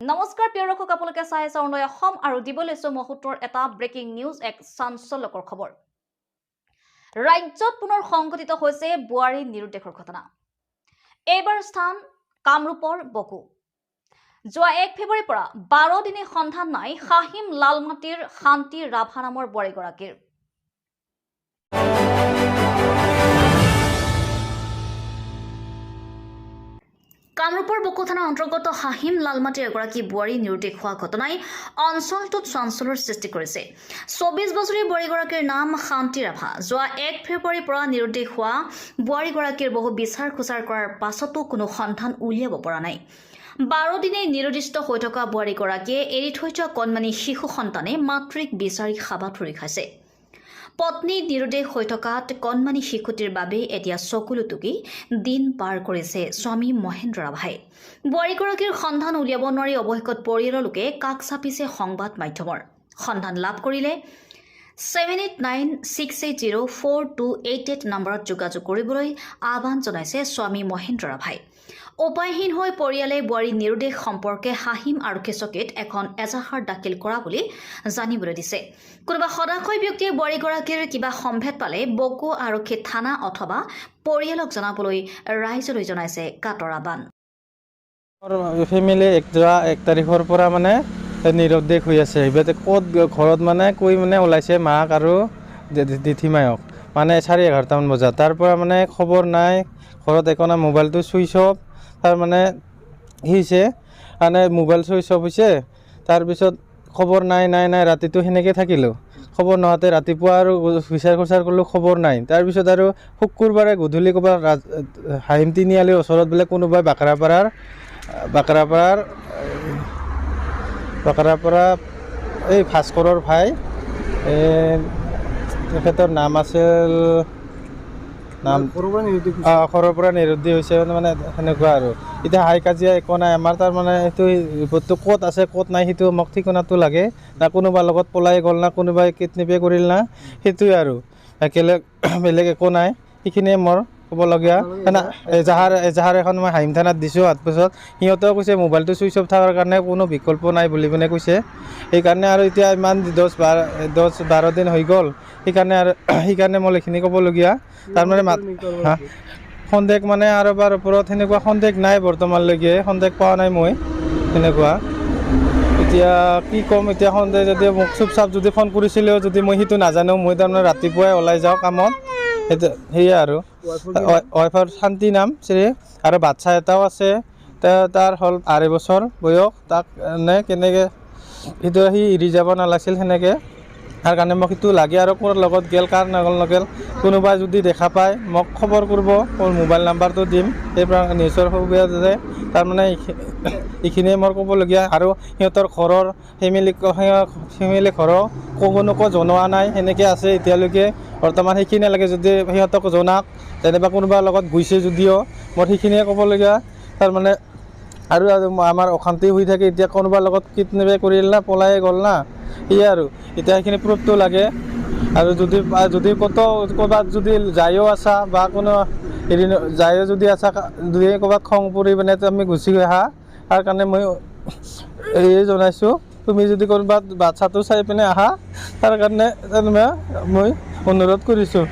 নমস্কাৰ প্ৰিয় দৰ্শক, আপোনালোকে চাই আছে অৰুণোদয় অসম আৰু দিবলৈছো মুহূৰ্তৰ এটা ব্ৰেকিং নিউজ, এক চাঞ্চল্যকৰ খবৰ। ৰাজ্যত পুনৰ সংঘটিত হৈছে বোৱাৰী নিৰুদ্দেশৰ ঘটনা। এইবাৰ স্থান কামৰূপৰ বকো। যোৱা 1 ফেব্ৰুৱাৰীৰ পৰা 12 দিনে সন্ধান নাই শাহিম লালমাটিৰ শান্তি ৰাভা নামৰ বোৱাৰীগৰাকীৰ। কামৰূপৰ বকো থানাৰ অন্তৰ্গত শাহিম লালমাটিৰ এগৰাকী বোৱাৰী নিৰুদ্দেশ হোৱা ঘটনাই অঞ্চলটোত চাঞ্চল্যৰ সৃষ্টি কৰিছে। 24 বছৰীয়া বোৱাৰীগৰাকীৰ নাম শান্তি ৰাভা। যোৱা 1 ফেব্ৰুৱাৰীৰ পৰা নিৰুদ্দেশ হোৱা বোৱাৰীগৰাকীৰ বহু বিচাৰ খোচাৰ কৰাৰ পাছতো কোনো সন্ধান উলিয়াব পৰা নাই। 12 দিনেই নিৰুদ্দিষ্ট হৈ থকা বোৱাৰীগৰাকীয়ে এৰি থৈ যোৱা কণমানি শিশু সন্তানে মাতৃক বিচাৰি হাবাথুৰি খাইছে। পত্নী নিৰুদ্দেশ হৈ থকাত কণমানি শিশুটিৰ বাবে এতিয়া চকুলুটুকি দিন পাৰ কৰিছে স্বামী মহেন্দ্ৰ ৰাভাই। বোৱাৰীগৰাকীৰ সন্ধান উলিয়াব নোৱাৰি অৱশেষত পৰিয়ালৰ লোকে কাষ চাপিছে সংবাদ মাধ্যমৰ। সন্ধান লাভ কৰিলে 7896804288 নম্বৰত যোগাযোগ কৰিবলৈ আহ্বান জনাইছে স্বামী মহেন্দ্ৰ ৰাভাই। উপায়হীন হৈ পৰিয়ালে বোৱাৰী নিৰুদ্দেশ সম্পৰ্কে হাহিম আৰক্ষী চকীত এখন এজাহাৰ দাখিল কৰা বুলি জানিবলৈ দিছে। কোনোবা সদাশয় ব্যক্তিয়ে বোৱাৰীগৰাকীৰ কিবা সম্ভেদ পালে বকো আৰক্ষী থানা অথবা পৰিয়ালক জনাবলৈ ৰাইজলৈ জনাইছে কাটৰ আহ্বান। ফেমিলি যোৱা 1 তাৰিখৰ পৰা মানে নিৰুদ্দেশ হৈ আছে। সিহঁতে ক'ত ঘৰত মানে কৈ মানে ওলাইছে মাক আৰু দিঠিমায়ক মানে 11:30 বজাত। তাৰ পৰা মানে খবৰ নাই, ঘৰত একো নাই, মোবাইলটো চুইচ অফ। তাৰ মানে হৈছে মানে মোবাইল চুইচ অফ হৈছে। তাৰপিছত খবৰ নাই ৰাতিটো সেনেকৈ থাকিলোঁ। খবৰ নহওঁতে ৰাতিপুৱা আৰু বিচাৰ খোচাৰ কৰিলোঁ, খবৰ নাই। তাৰপিছত আৰু শুকুৰবাৰে গধূলি ক'ৰবাত হাহিম তিনিআলিৰ ওচৰত বোলে কোনোবাই বাকৰাপাৰা এই ভাস্কৰৰ ভাই, তেখেতৰ নাম আছিল ঘৰৰ পৰা নিৰুদ্দেশ হৈছে মানে সেনেকুৱা আৰু। এতিয়া হাই কাজিয়া একো নাই আমাৰ, তাৰমানে সেইটো ৰিপৰ্টটো ক'ত আছে ক'ত নাই সেইটো মোক ঠিকনাটো লাগে। না কোনোবাৰ লগত পলাই গ'ল না কোনোবাই কিডনেপে কৰিল না, সেইটোৱে আৰু বেলেগ একো নাই। সেইখিনিয়ে মোৰ ক'বলগীয়া। এজাহাৰ এখন মই হাহিম থানাত দিছোঁ। তাৰপিছত সিহঁতেও কৈছে মোবাইলটো চুইচ অফ থকাৰ কাৰণে কোনো বিকল্প নাই বুলি পিনে কৈছে। সেইকাৰণে আৰু এতিয়া ইমান 10-12 দিন হৈ গ'ল। সেইকাৰণে মই এইখিনি ক'বলগীয়া। তাৰমানে সন্দেহ মানে কাৰোবাৰ ওপৰত সেনেকুৱা সন্দেহ নাই বৰ্তমানলৈকে, সন্দেহ পোৱা নাই মই সেনেকুৱা। এতিয়া কি ক'ম, এতিয়া সন্দেহ যদি মোক চুপচাপ যদি ফোন কৰিছিলেও যদি মই সেইটো নাজানো, মই তাৰমানে ৰাতিপুৱাই ওলাই যাওঁ কামত, সেইটো সেয়ে আৰু। ৱাইফৰ শান্তি নাম শ্ৰী, আৰু বাচ্ছা এটাও আছে, তাৰ হ'ল 2.5 বছৰ বয়স। তাক কেনেকৈ সেইটো সি এৰি যাব নালাগিছিল সেনেকৈ, তাৰ কাৰণে মোক সেইটো লাগে। আৰু ক'ৰ লগত গেল কাৰ নগেল কোনোবাই যদি দেখা পায় মোক খবৰ কৰিব, মোৰ মোবাইল নাম্বাৰটো দিম। সেই নিউজৰ সুবিধা তাৰমানে এইখিনিয়ে মোৰ ক'বলগীয়া। আৰু সিহঁতৰ ঘৰৰ ফেমিলি ঘৰৰ কোনোকো জনোৱা নাই, সেনেকৈ আছে এতিয়ালৈকে বৰ্তমান। সেইখিনিয়ে লাগে, যদি সিহঁতক জনাক, যেনিবা কোনোবাৰ লগত গৈছে যদিও মোৰ সেইখিনিয়ে ক'বলগীয়া। তাৰমানে আৰু আমাৰ অশান্তি হৈ থাকে। এতিয়া কোনোবাৰ লগত কিডনেপে কৰিল না পলাই গ'ল না, সেয়ে আৰু। এতিয়া সেইখিনি প্ৰুফটো লাগে। আৰু যদি ক'ৰবাত যদি যায়ো আছা বা কোনো হেৰি যায়ো যদি আছা, যদি ক'ৰবাত খং পৰি পিনে তুমি গুচি আহা, তাৰ কাৰণে মই এই জনাইছোঁ। তুমি যদি ক'ৰবাত বাচ্ছাটো চাই পিনে আহা, তাৰ কাৰণে মই অনুৰোধ কৰিছোঁ।